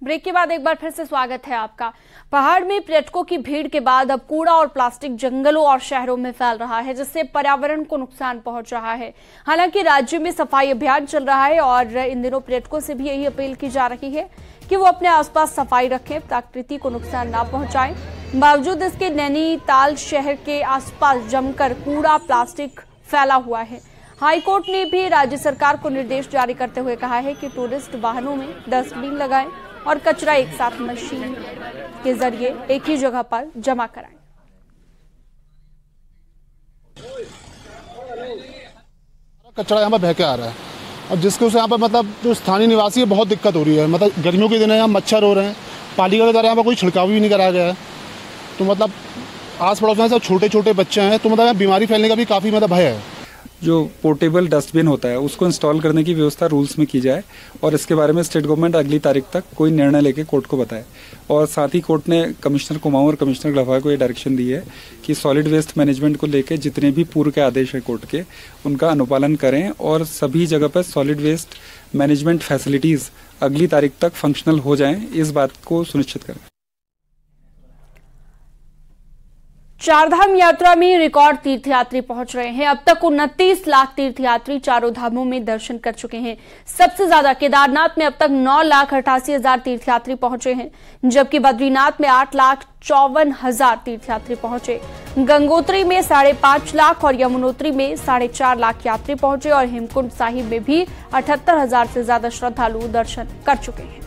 Break के बाद एक बार फिर से स्वागत है आपका। पहाड़ में पर्यटकों की भीड़ के बाद अब कूड़ा और प्लास्टिक जंगलों और शहरों में फैल रहा है, जिससे पर्यावरण को नुकसान पहुंच रहा है। हालांकि राज्य में सफाई अभियान चल रहा है और इन दिनों पर्यटकों से भी यही अपील की जा रही है कि वो अपने आसपास सफाई रखें, प्रकृति को नुकसान ना पहुंचाएं। बावजूद इसके नैनीताल शहर के आसपास जमकर कूड़ा प्लास्टिक फैला हुआ है। हाईकोर्ट ने भी राज्य सरकार को निर्देश जारी करते हुए कहा है कि टूरिस्ट वाहनों में डस्टबिन लगाएं और कचरा एक साथ मशीन के जरिए एक ही जगह पर जमा कराएं। कचरा यहाँ पर बह के आ रहा है, अब जिसके उसे यहाँ पर मतलब जो स्थानीय निवासी है बहुत दिक्कत हो रही है। मतलब गर्मियों के दिन है, यहाँ मच्छर हो रहे हैं, पालिका के द्वारा यहाँ पर कोई छिड़काव भी नहीं कराया गया है। तो मतलब आस पड़ोस में सब छोटे छोटे बच्चे हैं, तो मतलब बीमारी फैलने का भी काफ़ी मतलब भय है। जो पोर्टेबल डस्टबिन होता है उसको इंस्टॉल करने की व्यवस्था रूल्स में की जाए और इसके बारे में स्टेट गवर्नमेंट अगली तारीख तक कोई निर्णय लेके कोर्ट को बताए। और साथ ही कोर्ट ने कमिश्नर कुमाऊं और कमिश्नर गलफा को ये डायरेक्शन दी है कि सॉलिड वेस्ट मैनेजमेंट को लेके जितने भी पूर्व के आदेश है कोर्ट के उनका अनुपालन करें और सभी जगह पर सॉलिड वेस्ट मैनेजमेंट फैसिलिटीज अगली तारीख तक फंक्शनल हो जाएं, इस बात को सुनिश्चित करें। चारधाम यात्रा में रिकॉर्ड तीर्थयात्री पहुंच रहे हैं। अब तक 29 लाख तीर्थयात्री चारों धामों में दर्शन कर चुके हैं। सबसे ज्यादा केदारनाथ में अब तक 9,88,000 तीर्थयात्री पहुंचे हैं, जबकि बद्रीनाथ में 8,54,000 तीर्थयात्री पहुंचे। गंगोत्री में 5.5 लाख और यमुनोत्री में 4.5 लाख यात्री पहुंचे और हेमकुंड साहिब में भी 78,000 से ज्यादा श्रद्धालु दर्शन कर चुके हैं।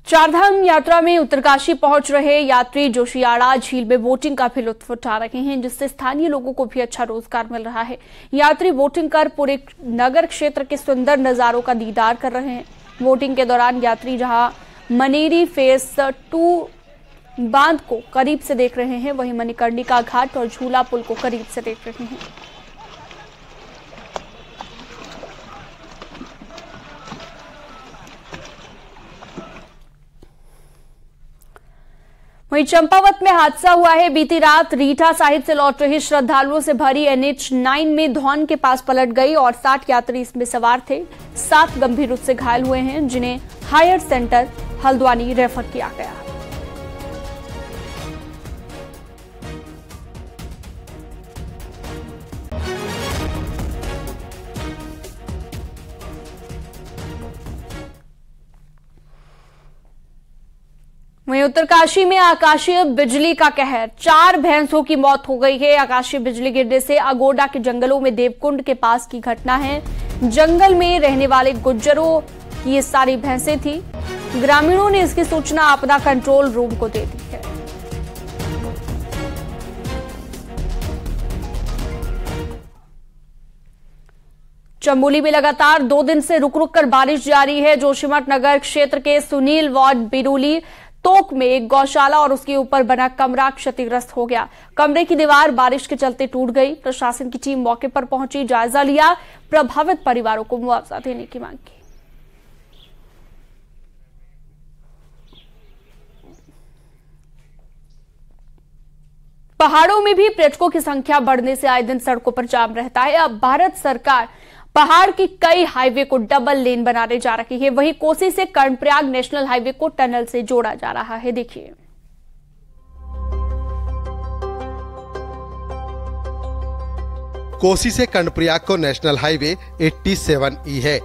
चारधाम यात्रा में उत्तरकाशी पहुंच रहे यात्री जोशियाड़ा झील में बोटिंग का भी लुत्फ उठा रहे हैं, जिससे स्थानीय लोगों को भी अच्छा रोजगार मिल रहा है। यात्री बोटिंग कर पूरे नगर क्षेत्र के सुंदर नजारों का दीदार कर रहे हैं। बोटिंग के दौरान यात्री जहां मनेरी फेज 2 बांध को करीब से देख रहे हैं, वहीं मणिकर्णिका घाट और झूला पुल को करीब से देख रहे हैं। वहीं चंपावत में हादसा हुआ है। बीती रात रीठा साहिब से लौट रहे श्रद्धालुओं से भरी NH9 में धौन के पास पलट गई और 60 यात्री इसमें सवार थे। 7 गंभीर रूप से घायल हुए हैं, जिन्हें हायर सेंटर हल्द्वानी रेफर किया गया। वहीं उत्तरकाशी में आकाशीय बिजली का कहर, 4 भैंसों की मौत हो गई है। आकाशीय बिजली गिरने से अगोडा के जंगलों में देवकुंड के पास की घटना है। जंगल में रहने वाले गुज्जरों की ये सारी भैंसें थी। ग्रामीणों ने इसकी सूचना आपदा कंट्रोल रूम को दे दी है। चमोली में लगातार 2 दिन से रुक रुक कर बारिश जारी है। जोशीमठ नगर क्षेत्र के सुनील वार्ड बिरुली तोक में एक गौशाला और उसके ऊपर बना कमरा क्षतिग्रस्त हो गया। कमरे की दीवार बारिश के चलते टूट गई। प्रशासन की टीम मौके पर पहुंची, जायजा लिया, प्रभावित परिवारों को मुआवजा देने की मांग की। पहाड़ों में भी पर्यटकों की संख्या बढ़ने से आए दिन सड़कों पर जाम रहता है। अब भारत सरकार पहाड़ की कई हाईवे को डबल लेन बनाने जा रही है। वहीं कोसी से कर्णप्रयाग नेशनल हाईवे को टनल से जोड़ा जा रहा है। देखिए, कोसी से कर्णप्रयाग को नेशनल हाईवे 87E है,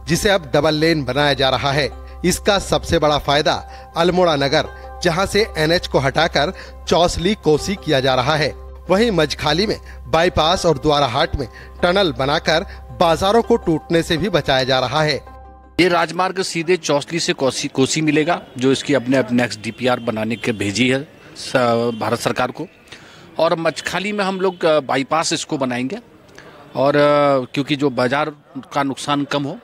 जिसे अब डबल लेन बनाया जा रहा है। इसका सबसे बड़ा फायदा अल्मोड़ा नगर, जहां से NH को हटाकर चौसली कोसी किया जा रहा है। वहीं मझखाली में बाईपास और द्वाराहाट में टनल बनाकर बाजारों को टूटने से भी बचाया जा रहा है। ये राजमार्ग सीधे चौसली से कोसी मिलेगा, जो इसकी अपने नेक्स्ट DPR बनाने के भेजी है भारत सरकार को। और मझखाली में हम लोग बाईपास इसको बनाएंगे और क्योंकि जो बाजार का नुकसान कम हो,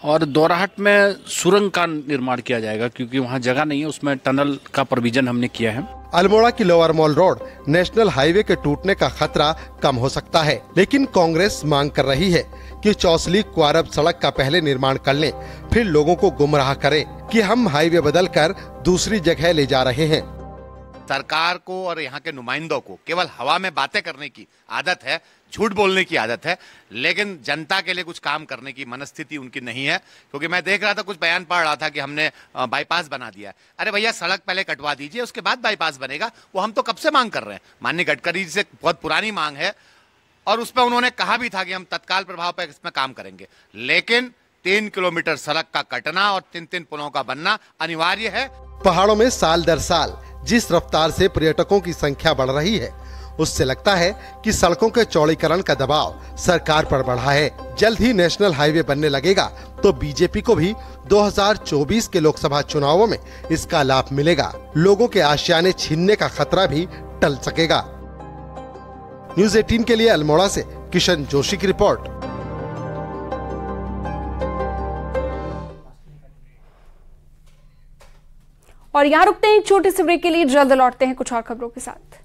और दोराहट में सुरंग का निर्माण किया जाएगा क्योंकि वहाँ जगह नहीं है, उसमें टनल का प्रोविजन हमने किया है। अल्मोड़ा की lower mall road national highway के टूटने का खतरा कम हो सकता है, लेकिन कांग्रेस मांग कर रही है कि चौसली क्वारब सड़क का पहले निर्माण कर लें, फिर लोगों को गुमराह करें कि हम हाईवे बदलकर दूसरी जगह ले जा रहे हैं। सरकार को और यहाँ के नुमाइंदों को केवल हवा में बातें करने की आदत है, झूठ बोलने की आदत है, लेकिन जनता के लिए कुछ काम करने की मनस्थिति उनकी नहीं है। क्योंकि मैं देख रहा था, कुछ बयान पढ़ रहा था कि हमने बाईपास बना दिया है। अरे भैया, सड़क पहले कटवा दीजिए, उसके बाद बाईपास बनेगा। वो हम तो कब से मांग कर रहे हैं। माननीय गडकरी जी से बहुत पुरानी मांग है और उस पर उन्होंने कहा भी था कि हम तत्काल प्रभाव पर इसमें काम करेंगे। लेकिन 3 किलोमीटर सड़क का कटना और 3-3 पुलों का बनना अनिवार्य है। पहाड़ों में साल दर साल जिस रफ्तार से पर्यटकों की संख्या बढ़ रही है, उससे लगता है कि सड़कों के चौड़ीकरण का दबाव सरकार पर बढ़ा है। जल्द ही नेशनल हाईवे बनने लगेगा तो बीजेपी को भी 2024 के लोकसभा चुनावों में इसका लाभ मिलेगा। लोगों के आशियाने छीनने का खतरा भी टल सकेगा। न्यूज़ 18 के लिए अल्मोड़ा से किशन जोशी की रिपोर्ट। और यहाँ रुकते हैं एक छोटे से ब्रेक के लिए, जल्द लौटते हैं कुछ और खबरों के साथ।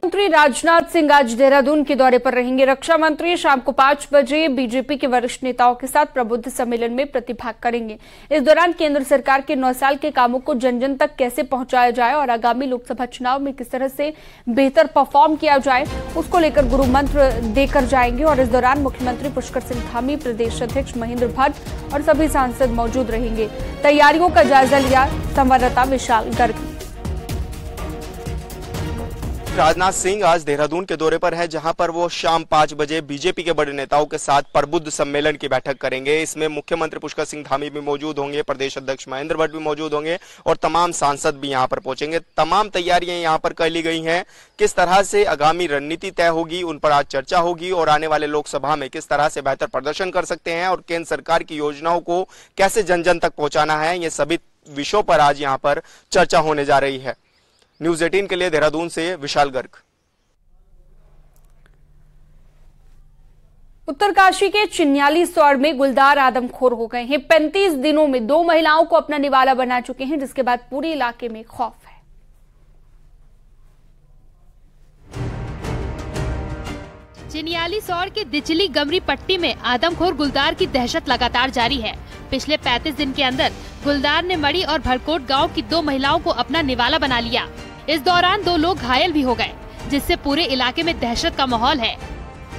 मंत्री राजनाथ सिंह आज देहरादून के दौरे पर रहेंगे। रक्षा मंत्री शाम को 5 बजे बीजेपी के वरिष्ठ नेताओं के साथ प्रबुद्ध सम्मेलन में प्रतिभाग करेंगे। इस दौरान केंद्र सरकार के 9 साल के कामों को जन जन तक कैसे पहुंचाया जाए और आगामी लोकसभा चुनाव में किस तरह से बेहतर परफॉर्म किया जाए, उसको लेकर गुरु मंत्र देकर जाएंगे। और इस दौरान मुख्यमंत्री पुष्कर सिंह धामी, प्रदेश अध्यक्ष महेंद्र भट्ट और सभी सांसद मौजूद रहेंगे। तैयारियों का जायजा लिया संवाददाता विशाल गर्ग। राजनाथ सिंह आज देहरादून के दौरे पर है, जहां पर वो शाम 5 बजे बीजेपी के बड़े नेताओं के साथ प्रबुद्ध सम्मेलन की बैठक करेंगे। इसमें मुख्यमंत्री पुष्कर सिंह धामी भी मौजूद होंगे, प्रदेश अध्यक्ष महेंद्र भट्ट भी मौजूद होंगे और तमाम सांसद भी यहां पर पहुंचेंगे। तमाम तैयारियां यहां पर कर ली गई हैं। किस तरह से आगामी रणनीति तय होगी, उन पर आज चर्चा होगी और आने वाले लोकसभा में किस तरह से बेहतर प्रदर्शन कर सकते हैं और केंद्र सरकार की योजनाओं को कैसे जन जन तक पहुंचाना है, ये सभी विषयों पर आज यहाँ पर चर्चा होने जा रही है। न्यूज़ 18 के लिए देहरादून से विशाल गर्ग। उत्तरकाशी के चिन्याली सौर में गुलदार आदमखोर हो गए हैं। 35 दिनों में 2 महिलाओं को अपना निवाला बना चुके हैं, जिसके बाद पूरे इलाके में खौफ है। चिन्याली सौर के दिचली गमरी पट्टी में आदमखोर गुलदार की दहशत लगातार जारी है। पिछले 35 दिन के अंदर गुलदार ने मड़ी और भरकोट गांव की 2 महिलाओं को अपना निवाला बना लिया। इस दौरान 2 लोग घायल भी हो गए, जिससे पूरे इलाके में दहशत का माहौल है।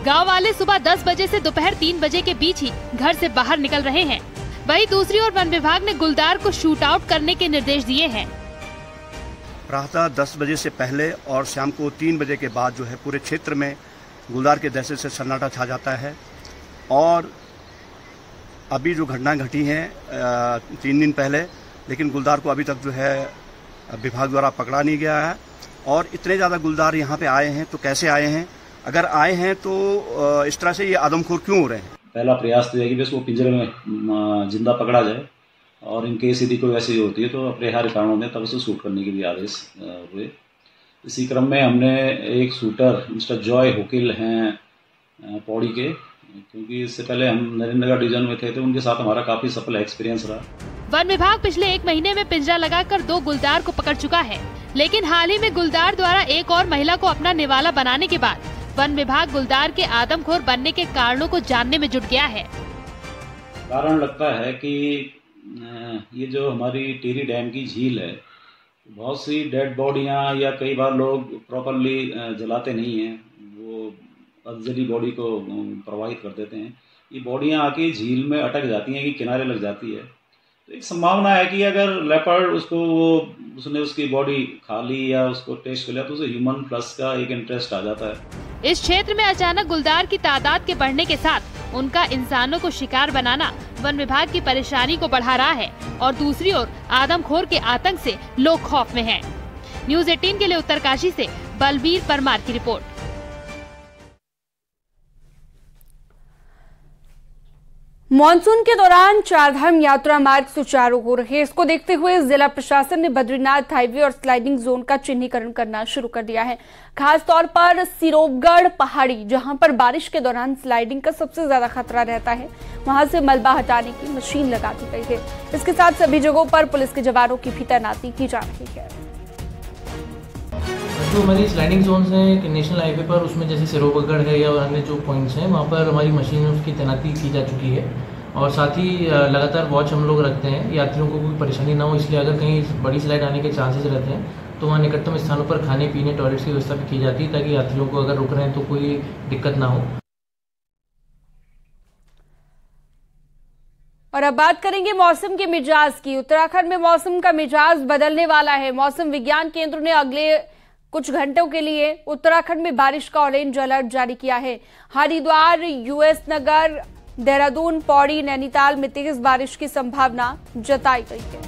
गांव वाले सुबह 10 बजे से दोपहर 3 बजे के बीच ही घर से बाहर निकल रहे हैं। वहीं दूसरी ओर वन विभाग ने गुलदार को शूट आउट करने के निर्देश दिए हैं। प्रातः 10 बजे से पहले और शाम को 3 बजे के बाद जो है पूरे क्षेत्र में गुलदार के दहशत से सन्नाटा छा जाता है। और अभी जो घटना घटी है 3 दिन पहले, लेकिन गुलदार को अभी तक जो है विभाग द्वारा पकड़ा नहीं गया है। और इतने ज़्यादा गुलदार यहाँ पे आए हैं तो कैसे आए हैं, अगर आए हैं तो इस तरह से ये आदमखोर क्यों हो रहे हैं। पहला प्रयास तो है कि बस वो पिंजरे में जिंदा पकड़ा जाए और इन केस यदि कोई ऐसी होती है तो अपरिहार्य कारणों में तब उसे शूट करने के भी आदेश हुए। इसी क्रम में हमने एक शूटर मिस्टर जॉय होकिल हैं पौड़ी के, क्योंकि इससे पहले हम नरेंद्रनगर डिवीजन में थे तो उनके साथ हमारा काफी सफल एक्सपीरियंस रहा। वन विभाग पिछले 1 महीने में पिंजरा लगाकर 2 गुलदार को पकड़ चुका है, लेकिन हाल ही में गुलदार द्वारा एक और महिला को अपना निवाला बनाने के बाद वन विभाग गुलदार के आदमखोर बनने के कारणों को जानने में जुट गया है। कारण लगता है कि ये जो हमारी टिहरी डैम की झील है, बहुत सी डेड बॉडियां या कई बार लोग प्रॉपरली जलाते नहीं हैं, वो अधजली बॉडी को प्रवाहित कर देते हैं। ये बॉडियां आके झील में अटक जाती हैं कि किनारे लग जाती है। तो एक संभावना है कि अगर लेपर्ड उसने उसकी बॉडी खा ली या उसको टेस्ट कर लिया तो उसे ह्यूमन प्लस का एक इंटरेस्ट आ जाता है। इस क्षेत्र में अचानक गुलदार की तादाद के बढ़ने के साथ उनका इंसानों को शिकार बनाना वन विभाग की परेशानी को बढ़ा रहा है और दूसरी ओर आदमखोर के आतंक से लोग खौफ में हैं। न्यूज़ 18 के लिए उत्तरकाशी से बलबीर परमार की रिपोर्ट। मॉनसून के दौरान चारधाम यात्रा मार्ग सुचारू हो रहे, इसको देखते हुए जिला प्रशासन ने बद्रीनाथ हाईवे और स्लाइडिंग जोन का चिन्हीकरण करना शुरू कर दिया है। खास तौर पर सिरोगढ़ पहाड़ी, जहां पर बारिश के दौरान स्लाइडिंग का सबसे ज्यादा खतरा रहता है, वहां से मलबा हटाने की मशीन लगा दी गई है। इसके साथ सभी जगहों पर पुलिस के जवानों की भी तैनाती की जा रही है। जो हमारी स्लाइडिंग जोन्स हैं नेशनल हाईवे पर, उसमें जैसे सिरोगढ़ है या अन्य जो पॉइंट्स हैं, वहाँ पर हमारी मशीन उसकी तैनाती की जा चुकी है और साथ ही लगातार वॉच हम लोग रखते हैं, यात्रियों को कोई परेशानी ना हो, इसलिए अगर कहीं बड़ी स्लाइड आने के चांसेस रहते हैं तो वहाँ निकटतम स्थानों पर खाने पीने टॉयलेट्स की व्यवस्था भी की जाती है, ताकि यात्रियों को अगर रुक रहे हैं तो कोई दिक्कत ना हो। और अब बात करेंगे मौसम के मिजाज की। उत्तराखंड में मौसम का मिजाज बदलने वाला है। मौसम विज्ञान केंद्र ने अगले कुछ घंटों के लिए उत्तराखंड में बारिश का ऑरेंज अलर्ट जारी किया है। हरिद्वार, यूएस नगर, देहरादून, पौड़ी, नैनीताल में तेज बारिश की संभावना जताई गई है।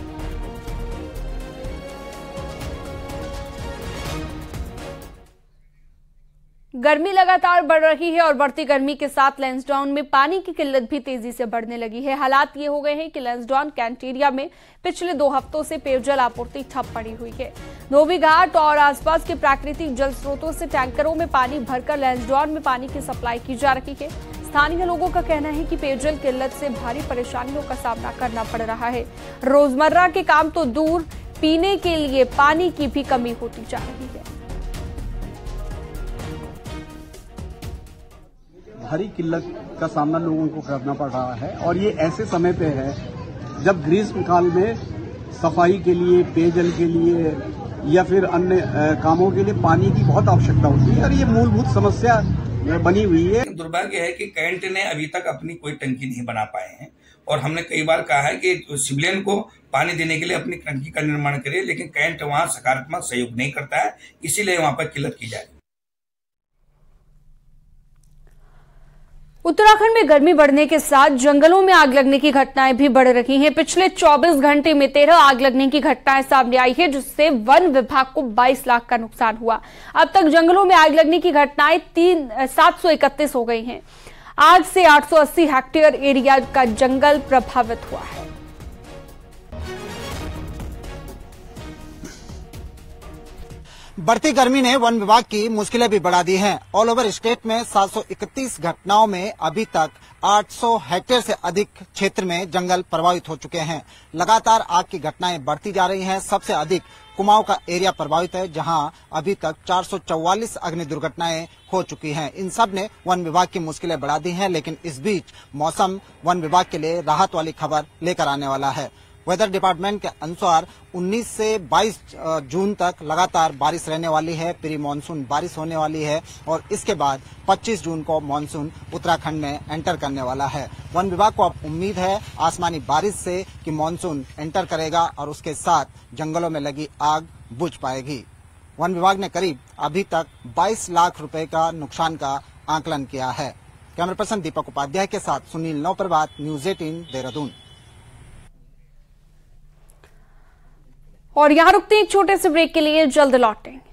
गर्मी लगातार बढ़ रही है और बढ़ती गर्मी के साथ लैंसडाउन में पानी की किल्लत भी तेजी से बढ़ने लगी है। हालात ये हो गए हैं कि लैंसडाउन कैंट एरिया में पिछले 2 हफ्तों से पेयजल आपूर्ति ठप पड़ी हुई है। धोबी घाट और आसपास के प्राकृतिक जल स्रोतों से टैंकरों में पानी भरकर लैंसडाउन में पानी की सप्लाई की जा रही है। स्थानीय लोगों का कहना है कि पेयजल किल्लत से भारी परेशानियों का सामना करना पड़ रहा है। रोजमर्रा के काम तो दूर, पीने के लिए पानी की भी कमी होती जा रही है। भारी किल्लत का सामना लोगों को करना पड़ रहा है और ये ऐसे समय पे है जब ग्रीष्म काल में सफाई के लिए, पेयजल के लिए या फिर अन्य कामों के लिए पानी की बहुत आवश्यकता होती है और ये मूलभूत समस्या बनी हुई है। दुर्भाग्य है कि कैंट ने अभी तक अपनी कोई टंकी नहीं बना पाए हैं और हमने कई बार कहा है कि सिविलियन को पानी देने के लिए अपनी टंकी का निर्माण करे, लेकिन कैंट वहां सकारात्मक सहयोग नहीं करता है, इसीलिए वहां पर किल्लत की जाए। उत्तराखंड में गर्मी बढ़ने के साथ जंगलों में आग लगने की घटनाएं भी बढ़ रही हैं। पिछले 24 घंटे में 13 आग लगने की घटनाएं सामने आई है, जिससे वन विभाग को 22 लाख का नुकसान हुआ। अब तक जंगलों में आग लगने की घटनाएं 731 हो गई हैं। आग से 880 हेक्टेयर एरिया का जंगल प्रभावित हुआ है। बढ़ती गर्मी ने वन विभाग की मुश्किलें भी बढ़ा दी हैं। ऑल ओवर स्टेट में 731 घटनाओं में अभी तक 800 हेक्टेयर से अधिक क्षेत्र में जंगल प्रभावित हो चुके हैं। लगातार आग की घटनाएं बढ़ती जा रही हैं। सबसे अधिक कुमाऊं का एरिया प्रभावित है, जहां अभी तक 444 अग्नि दुर्घटनाएं हो चुकी हैं। इन सब ने वन विभाग की मुश्किलें बढ़ा दी हैं, लेकिन इस बीच मौसम वन विभाग के लिए राहत वाली खबर लेकर आने वाला है। वेदर डिपार्टमेंट के अनुसार 19 से 22 जून तक लगातार बारिश रहने वाली है। प्री मानसून बारिश होने वाली है और इसके बाद 25 जून को मानसून उत्तराखंड में एंटर करने वाला है। वन विभाग को अब उम्मीद है आसमानी बारिश से कि मानसून एंटर करेगा और उसके साथ जंगलों में लगी आग बुझ पाएगी। वन विभाग ने करीब अभी तक 22 लाख रुपए का नुकसान का आकलन किया है। कैमरा पर्सन दीपक उपाध्याय के साथ सुनील नौप्रभात, न्यूज 18 देहरादून। और यहां रुकते हैं एक छोटे से ब्रेक के लिए, जल्द लौटेंगे।